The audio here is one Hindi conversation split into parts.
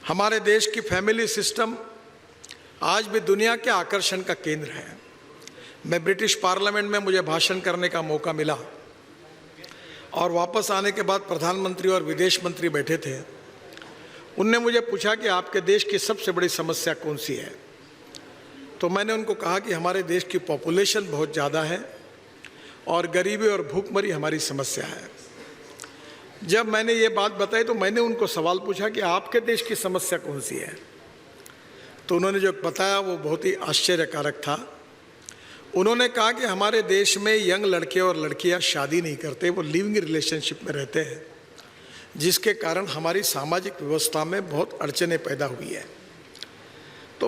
हमारे देश की फैमिली सिस्टम आज भी दुनिया के आकर्षण का केंद्र है। मैं ब्रिटिश पार्लियामेंट में मुझे भाषण करने का मौका मिला और वापस आने के बाद प्रधानमंत्री और विदेश मंत्री बैठे थे। उनने मुझे पूछा कि आपके देश की सबसे बड़ी समस्या कौन सी है। तो मैंने उनको कहा कि हमारे देश की पॉपुलेशन बहुत ज़्यादा है और गरीबी और भूखमरी हमारी समस्या है। जब मैंने ये बात बताई तो मैंने उनको सवाल पूछा कि आपके देश की समस्या कौन सी है। तो उन्होंने जो बताया वो बहुत ही आश्चर्यकारक था। उन्होंने कहा कि हमारे देश में यंग लड़के और लड़कियां शादी नहीं करते, वो लिविंग रिलेशनशिप में रहते हैं, जिसके कारण हमारी सामाजिक व्यवस्था में बहुत अड़चनें पैदा हुई है। तो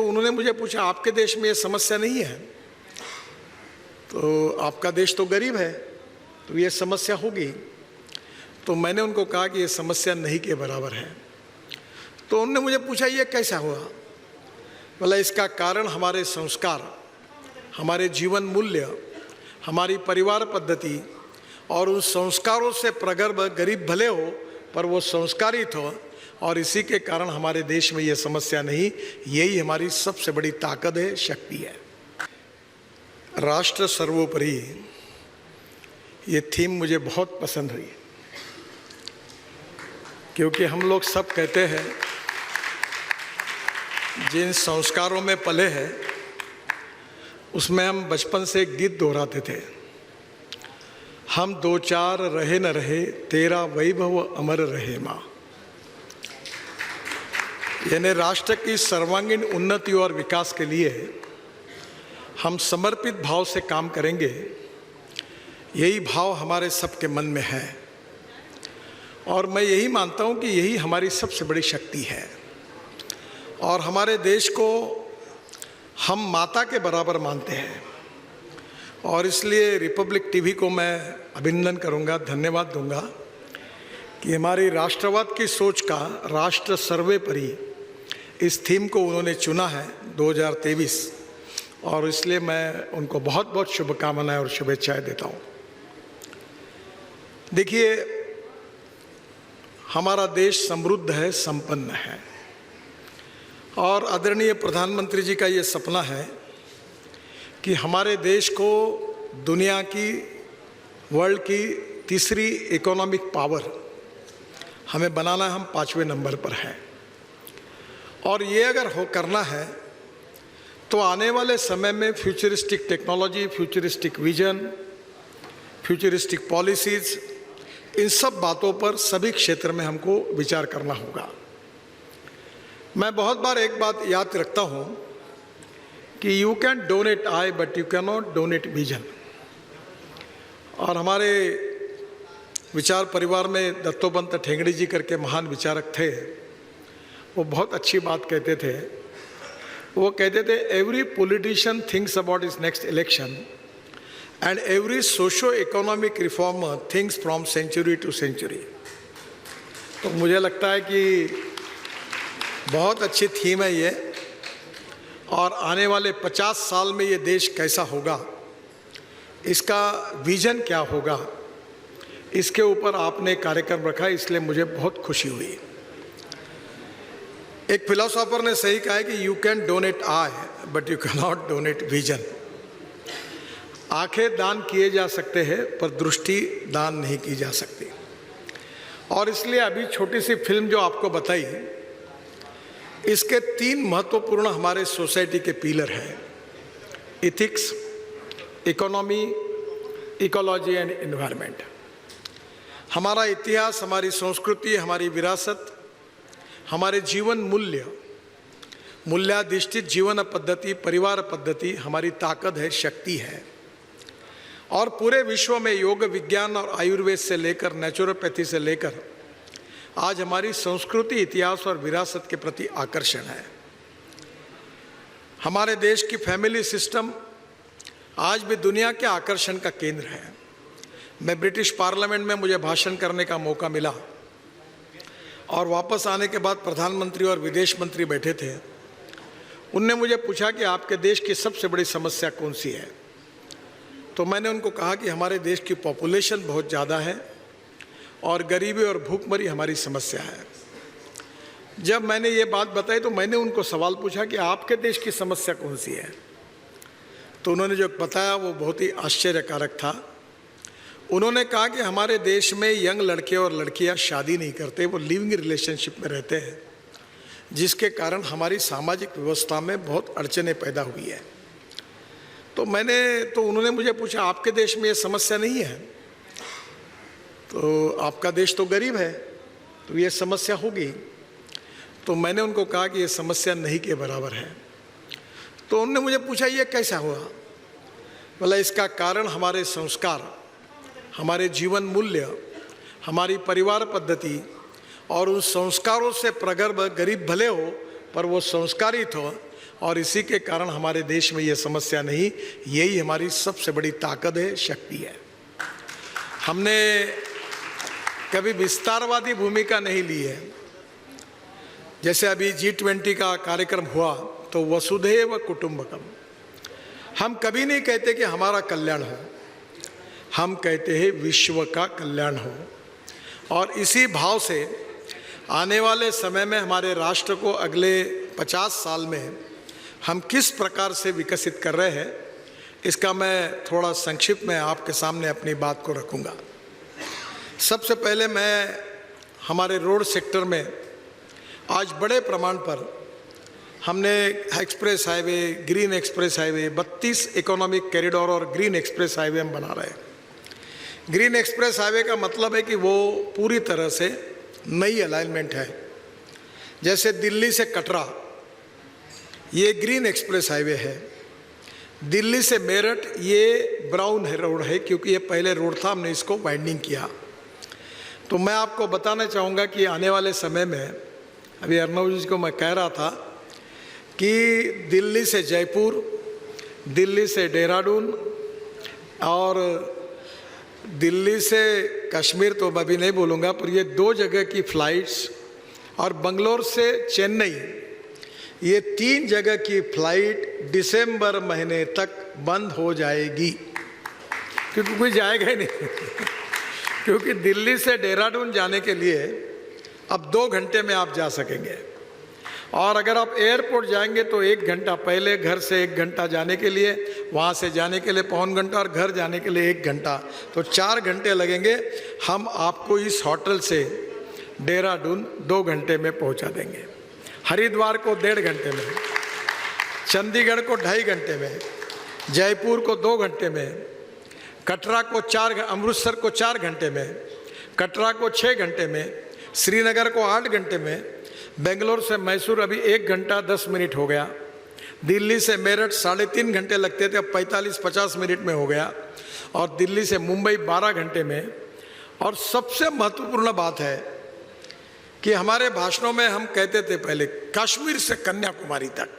उन्होंने मुझे पूछा आपके देश में ये समस्या नहीं है, तो आपका देश तो गरीब है तो ये समस्या होगी। तो मैंने उनको कहा कि ये समस्या नहीं के बराबर है। तो उन्होंने मुझे पूछा ये कैसा हुआ। बोला इसका कारण हमारे संस्कार, हमारे जीवन मूल्य, हमारी परिवार पद्धति और उन संस्कारों से प्रगल्भ, गरीब भले हो पर वो संस्कारित हो, और इसी के कारण हमारे देश में ये समस्या नहीं। यही हमारी सबसे बड़ी ताकत है, शक्ति है। राष्ट्र सर्वोपरि, ये थीम मुझे बहुत पसंद हुई, क्योंकि हम लोग सब कहते हैं जिन संस्कारों में पले हैं उसमें हम बचपन से एक गीत दोहराते थे, हम दो चार रहे न रहे तेरा वैभव अमर रहे माँ। यानी राष्ट्र की सर्वांगीण उन्नति और विकास के लिए हम समर्पित भाव से काम करेंगे। यही भाव हमारे सबके मन में है और मैं यही मानता हूँ कि यही हमारी सबसे बड़ी शक्ति है। और हमारे देश को हम माता के बराबर मानते हैं और इसलिए रिपब्लिक टीवी को मैं अभिनंदन करूँगा, धन्यवाद दूंगा कि हमारी राष्ट्रवाद की सोच का राष्ट्र सर्वोपरि इस थीम को उन्होंने चुना है 2023, और इसलिए मैं उनको बहुत बहुत शुभकामनाएं और शुभेच्छाएं देता हूँ। देखिए, हमारा देश समृद्ध है, संपन्न है, और आदरणीय प्रधानमंत्री जी का ये सपना है कि हमारे देश को दुनिया की, वर्ल्ड की तीसरी इकोनॉमिक पावर हमें बनाना है। हम 5वें नंबर पर हैं और ये अगर करना है तो आने वाले समय में futuristic technology, futuristic vision, futuristic policies, इन सब बातों पर सभी क्षेत्र में हमको विचार करना होगा। मैं बहुत बार एक बात याद रखता हूँ कि you can donate I but you can not donate vision. और हमारे विचार परिवार में दत्तोपंत ठेंगड़ी जी करके महान विचारक थे, वो बहुत अच्छी बात कहते थे। वो कहते थे every politician thinks about his next election and every socio economic reformer thinks from century to century. तो मुझे लगता है कि बहुत अच्छी थीम है ये, और आने वाले 50 साल में ये देश कैसा होगा, इसका विजन क्या होगा, इसके ऊपर आपने कार्यक्रम रखा, इसलिए मुझे बहुत खुशी हुई। एक फिलोसोफर ने सही कहा है कि you can donate I but you can not donate vision. आंखें दान किए जा सकते हैं पर दृष्टि दान नहीं की जा सकती। और इसलिए अभी छोटी सी फिल्म जो आपको बताई, इसके 3 महत्वपूर्ण हमारे सोसाइटी के पिलर हैं: ethics, economy, ecology and environment. हमारा इतिहास, हमारी संस्कृति, हमारी विरासत, हमारे जीवन मूल्य, मूल्याधिष्ठित जीवन पद्धति, परिवार पद्धति हमारी ताकत है, शक्ति है। और पूरे विश्व में योग विज्ञान और आयुर्वेद से लेकर नेचुरोपैथी से लेकर आज हमारी संस्कृति, इतिहास और विरासत के प्रति आकर्षण है। हमारे देश की फैमिली सिस्टम आज भी दुनिया के आकर्षण का केंद्र है। मैं ब्रिटिश पार्लियामेंट में मुझे भाषण करने का मौका मिला और वापस आने के बाद प्रधानमंत्री और विदेश मंत्री बैठे थे। उनने मुझे पूछा कि आपके देश की सबसे बड़ी समस्या कौन सी है। तो मैंने उनको कहा कि हमारे देश की पॉपुलेशन बहुत ज़्यादा है और गरीबी और भूखमरी हमारी समस्या है। जब मैंने ये बात बताई तो मैंने उनको सवाल पूछा कि आपके देश की समस्या कौन सी है। तो उन्होंने जो बताया वो बहुत ही आश्चर्यकारक था। उन्होंने कहा कि हमारे देश में यंग लड़के और लड़कियां शादी नहीं करते, वो लिविंग रिलेशनशिप में रहते हैं, जिसके कारण हमारी सामाजिक व्यवस्था में बहुत अड़चनें पैदा हुई है। तो उन्होंने मुझे पूछा आपके देश में ये समस्या नहीं है? तो आपका देश तो गरीब है, तो ये समस्या होगी। तो मैंने उनको कहा कि ये समस्या नहीं के बराबर है। तो उन्होंने मुझे पूछा ये कैसा हुआ? बोला इसका कारण हमारे संस्कार, हमारे जीवन मूल्य, हमारी परिवार पद्धति और उन संस्कारों से प्रगल्भ, गरीब भले हो पर वो संस्कारित हो, और इसी के कारण हमारे देश में ये समस्या नहीं। यही हमारी सबसे बड़ी ताकत है, शक्ति है। हमने कभी विस्तारवादी भूमिका नहीं ली है। जैसे अभी G20 का कार्यक्रम हुआ तो वसुधैव कुटुंबकम, हम कभी नहीं कहते कि हमारा कल्याण हो, हम कहते हैं विश्व का कल्याण हो। और इसी भाव से आने वाले समय में हमारे राष्ट्र को अगले 50 साल में हम किस प्रकार से विकसित कर रहे हैं, इसका मैं थोड़ा संक्षिप्त में आपके सामने अपनी बात को रखूंगा। सबसे पहले मैं हमारे रोड सेक्टर में आज बड़े प्रमाण पर हमने express highway, green express highway, 32 economic corridor और ग्रीन एक्सप्रेस हाईवे हम बना रहे हैं। ग्रीन एक्सप्रेस हाईवे का मतलब है कि वो पूरी तरह से नई अलाइनमेंट है। जैसे दिल्ली से कटरा, ये ग्रीन एक्सप्रेस हाईवे है। दिल्ली से मेरठ, ये ब्राउन रोड है, क्योंकि ये पहले रोड था, हमने इसको वाइंडिंग किया। तो मैं आपको बताना चाहूँगा कि आने वाले समय में, अभी अर्नब जी को मैं कह रहा था कि दिल्ली से जयपुर, दिल्ली से देहरादून और दिल्ली से कश्मीर तो मैं अभी नहीं बोलूँगा, पर ये 2 जगह की फ़्लाइट्स, और बंगलोर से चेन्नई, ये 3 जगह की फ़्लाइट दिसंबर महीने तक बंद हो जाएगी, क्योंकि कोई जाएगा ही नहीं। क्योंकि दिल्ली से देहरादून जाने के लिए अब 2 घंटे में आप जा सकेंगे, और अगर आप एयरपोर्ट जाएंगे तो 1 घंटा पहले, घर से 1 घंटा जाने के लिए, वहाँ से जाने के लिए पौन घंटा और घर जाने के लिए 1 घंटा, तो 4 घंटे लगेंगे। हम आपको इस होटल से देहरादून 2 घंटे में पहुँचा देंगे, हरिद्वार को 1.5 घंटे में, चंडीगढ़ को 2.5 घंटे में, जयपुर को 2 घंटे में, कटरा को 4, अमृतसर को 4 घंटे में, कटरा को 6 घंटे में, श्रीनगर को 8 घंटे में, बेंगलोर से मैसूर अभी 1 घंटा 10 मिनट हो गया, दिल्ली से मेरठ 3.5 घंटे लगते थे, अब 45-50 मिनट में हो गया, और दिल्ली से मुंबई 12 घंटे में। और सबसे महत्वपूर्ण बात है कि हमारे भाषणों में हम कहते थे पहले कश्मीर से कन्याकुमारी तक,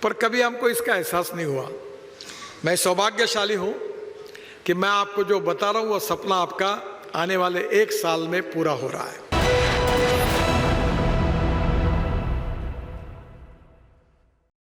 पर कभी हमको इसका एहसास नहीं हुआ। मैं सौभाग्यशाली हूँ कि मैं आपको जो बता रहा हूँ वो सपना आपका आने वाले 1 साल में पूरा हो रहा है।